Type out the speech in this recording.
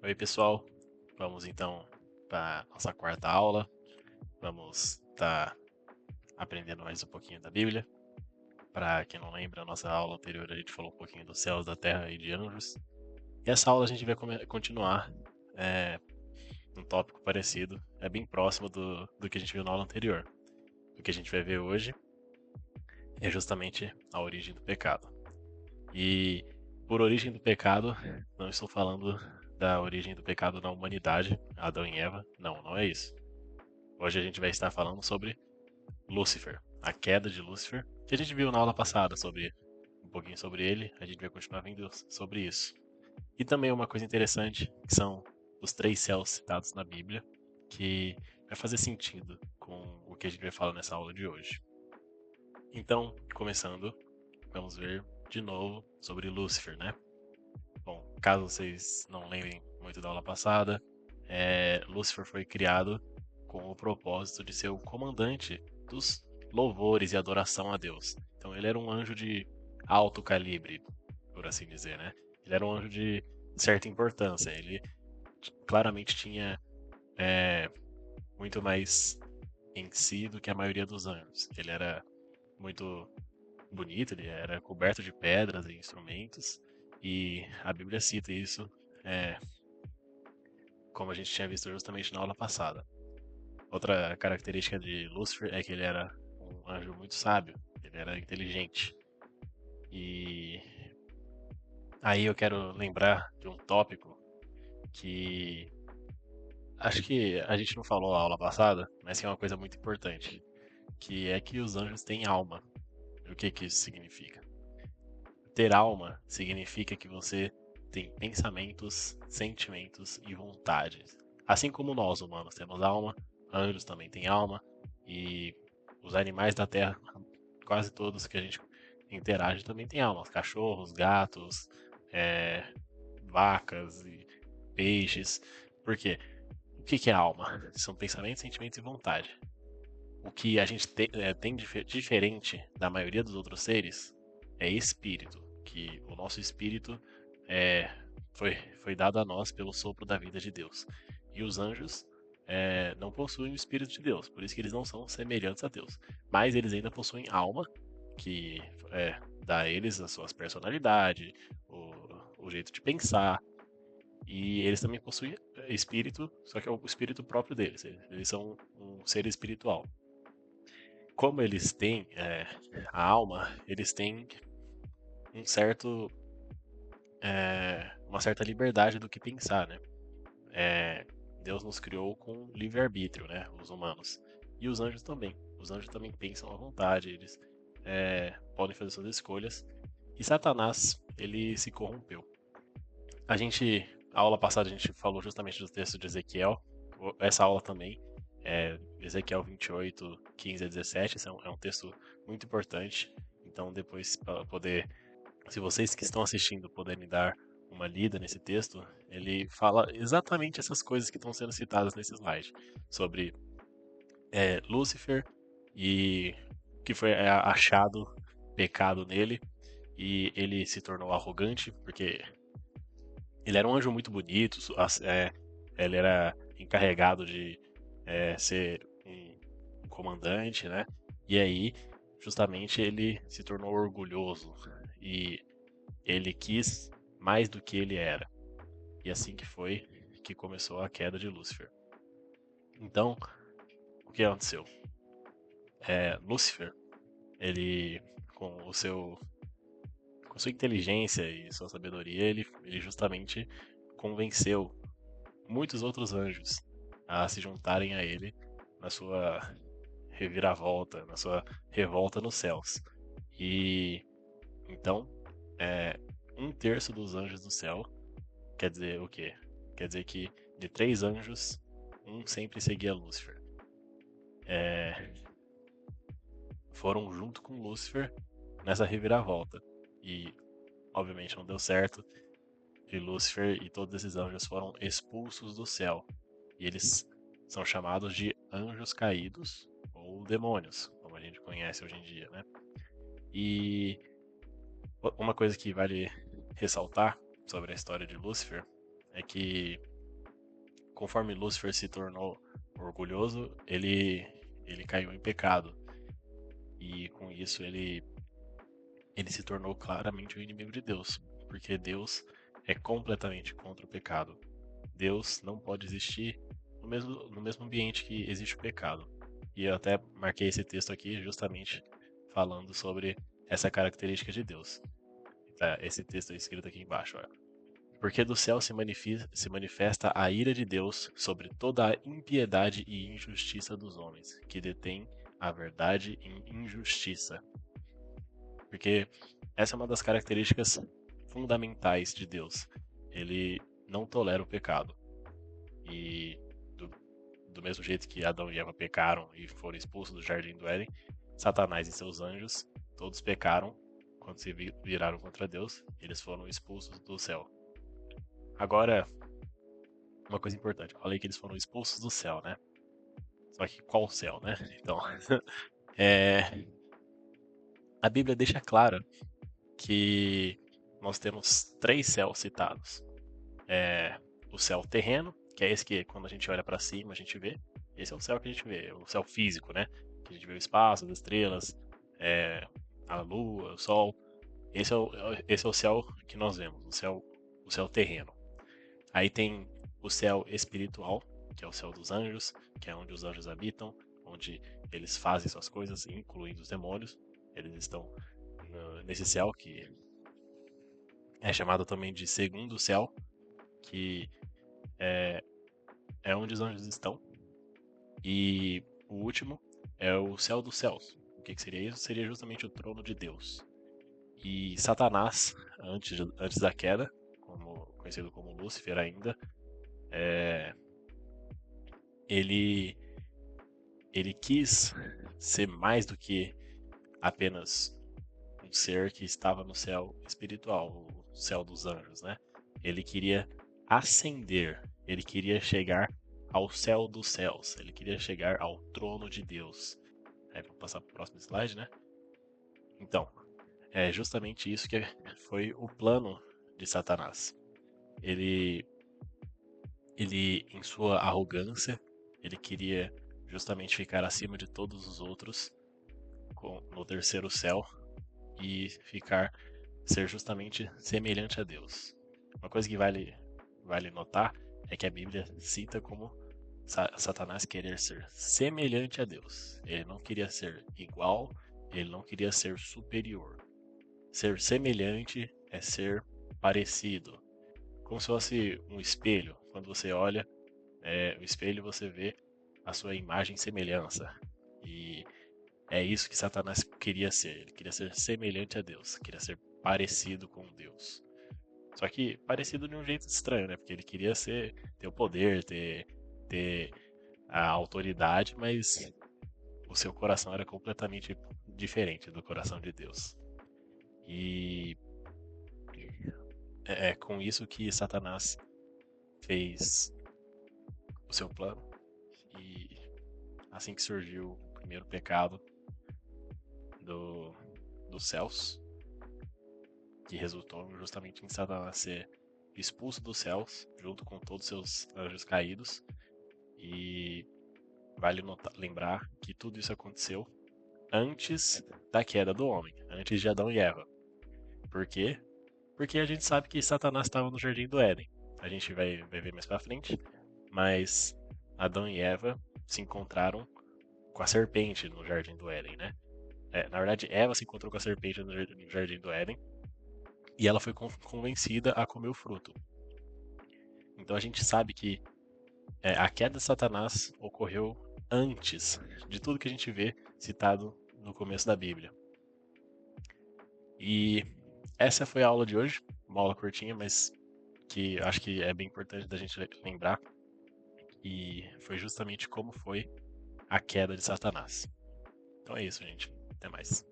Oi, pessoal. Vamos então para nossa quarta aula. Vamos estar aprendendo mais um pouquinho da Bíblia. Para quem não lembra, a nossa aula anterior a gente falou um pouquinho dos céus, da terra e de anjos. E essa aula a gente vai continuar um tópico parecido, é bem próximo do que a gente viu na aula anterior. O que a gente vai ver hoje é justamente a origem do pecado. E por origem do pecado, não estou falando da origem do pecado na humanidade, Adão e Eva. Não, não é isso. Hoje a gente vai estar falando sobre Lúcifer, a queda de Lúcifer, que a gente viu na aula passada sobre um pouquinho sobre ele, a gente vai continuar vendo sobre isso. E também uma coisa interessante, que são os três céus citados na Bíblia, que vai fazer sentido com o que a gente vai falar nessa aula de hoje. Então, começando, vamos ver de novo sobre Lúcifer, né? Bom, caso vocês não lembrem muito da aula passada, Lúcifer foi criado com o propósito de ser o comandante dos louvores e adoração a Deus. Então ele era um anjo de alto calibre, por assim dizer, né? Ele era um anjo de certa importância. Ele claramente tinha é, muito mais em si do que a maioria dos anjos. Ele era muito bonito, ele era coberto de pedras e instrumentos, e a Bíblia cita isso, é, como a gente tinha visto justamente na aula passada. Outra característica de Lúcifer é que ele era um anjo muito sábio, ele era inteligente. E aí eu quero lembrar de um tópico que acho que a gente não falou na aula passada, mas que é uma coisa muito importante, que é que os anjos têm alma. E o que que isso significa? Ter alma significa que você tem pensamentos, sentimentos e vontades. Assim como nós humanos temos alma, anjos também têm alma, e os animais da terra, quase todos que a gente interage, também têm alma. Cachorros, gatos, é, vacas e peixes. Por quê? O que que é alma? São pensamentos, sentimentos e vontade. O que a gente tem diferente da maioria dos outros seres é espírito, que o nosso espírito é, foi dado a nós pelo sopro da vida de Deus. E os anjos não possuem o espírito de Deus, por isso que eles não são semelhantes a Deus. Mas eles ainda possuem alma, que dá a eles as suas personalidades, o jeito de pensar. E eles também possuem espírito, só que é o espírito próprio deles. Eles são um ser espiritual. Como eles têm a alma, eles têm um certo, uma certa liberdade do que pensar, né? É, Deus nos criou com livre-arbítrio, né? Os humanos. E os anjos também. Os anjos também pensam à vontade, eles podem fazer suas escolhas. E Satanás, ele se corrompeu. A aula passada a gente falou justamente do texto de Ezequiel, essa aula também, Ezequiel 28, 15 a 17, esse é um texto muito importante, então depois para poder, se vocês que estão assistindo puderem dar uma lida nesse texto, ele fala exatamente essas coisas que estão sendo citadas nesse slide, sobre Lúcifer e que foi achado pecado nele, e ele se tornou arrogante, porque ele era um anjo muito bonito, ele era encarregado de ser um comandante, né? E aí, justamente, ele se tornou orgulhoso e ele quis mais do que ele era. E assim que foi que começou a queda de Lúcifer. Então, o que aconteceu? Lúcifer, ele, com o seu, com sua inteligência e sua sabedoria, ele justamente convenceu muitos outros anjos a se juntarem a ele na sua reviravolta, na sua revolta nos céus. E então, é, um terço dos anjos do céu quer dizer o quê? Quer dizer que de três anjos, um sempre seguia Lúcifer. É, foram junto com Lúcifer nessa reviravolta. E, obviamente, não deu certo. E Lúcifer e todos esses anjos foram expulsos do céu. E eles são chamados de anjos caídos ou demônios, como a gente conhece hoje em dia, né? E uma coisa que vale ressaltar sobre a história de Lúcifer é que conforme Lúcifer se tornou orgulhoso, ele caiu em pecado. E com isso ele se tornou claramente o inimigo de Deus, porque Deus é completamente contra o pecado. Deus não pode existir no mesmo ambiente que existe o pecado. E eu até marquei esse texto aqui justamente falando sobre essa característica de Deus. Tá, esse texto é escrito aqui embaixo, ó. Porque do céu se manifesta a ira de Deus sobre toda a impiedade e injustiça dos homens, que detêm a verdade em injustiça. Porque essa é uma das características fundamentais de Deus. Ele não tolera o pecado. E do mesmo jeito que Adão e Eva pecaram e foram expulsos do jardim do Éden, Satanás e seus anjos todos pecaram quando se viraram contra Deus, eles foram expulsos do céu. Agora, uma coisa importante, eu falei que eles foram expulsos do céu, né? Só que qual céu, né? Então, é, a Bíblia deixa claro que nós temos três céus citados. O céu terreno, que é esse que quando a gente olha para cima a gente vê. Esse é o céu que a gente vê, o céu físico, né? Que a gente vê o espaço, as estrelas, é, a lua, o sol. Esse é o céu que nós vemos, o céu terreno. Aí tem o céu espiritual, que é o céu dos anjos, que é onde os anjos habitam, onde eles fazem suas coisas, incluindo os demônios. Eles estão nesse céu que é chamado também de segundo céu, que é onde os anjos estão. E o último é o céu dos céus. O que seria isso? Seria justamente o trono de Deus. E Satanás, antes da queda, conhecido como Lúcifer ainda, ele, ele quis ser mais do que apenas um ser que estava no céu espiritual, o céu dos anjos, né? Ele queria ascender, ele queria chegar ao céu dos céus, ele queria chegar ao trono de Deus. Aí vamos passar para o próximo slide, né? Então, é justamente isso que foi o plano de Satanás. Ele, em sua arrogância, ele queria justamente ficar acima de todos os outros no terceiro céu e ser justamente semelhante a Deus. Uma coisa que vale notar é que a Bíblia cita como Satanás querer ser semelhante a Deus. Ele não queria ser igual, ele não queria ser superior. Ser semelhante é ser parecido. Como se fosse um espelho. Quando você olha o espelho, você vê a sua imagem e semelhança. E é isso que Satanás queria ser. Ele queria ser semelhante a Deus, queria ser parecido com Deus. Só que parecido de um jeito estranho, né? Porque ele queria ter o poder, ter a autoridade, mas o seu coração era completamente diferente do coração de Deus. E é com isso que Satanás fez o seu plano. E assim que surgiu o primeiro pecado do, dos céus, que resultou justamente em Satanás ser expulso dos céus, junto com todos seus anjos caídos. E vale lembrar que tudo isso aconteceu antes da queda do homem, antes de Adão e Eva. Por quê? Porque a gente sabe que Satanás estava no jardim do Éden. A gente vai ver mais pra frente, mas Adão e Eva se encontraram com a serpente no jardim do Éden, né? Na verdade, Eva se encontrou com a serpente no jardim do Éden e ela foi convencida a comer o fruto. Então a gente sabe que a queda de Satanás ocorreu antes de tudo que a gente vê citado no começo da Bíblia. E essa foi a aula de hoje, uma aula curtinha, mas que acho que é bem importante da gente lembrar. E foi justamente como foi a queda de Satanás. Então é isso, gente. Até mais.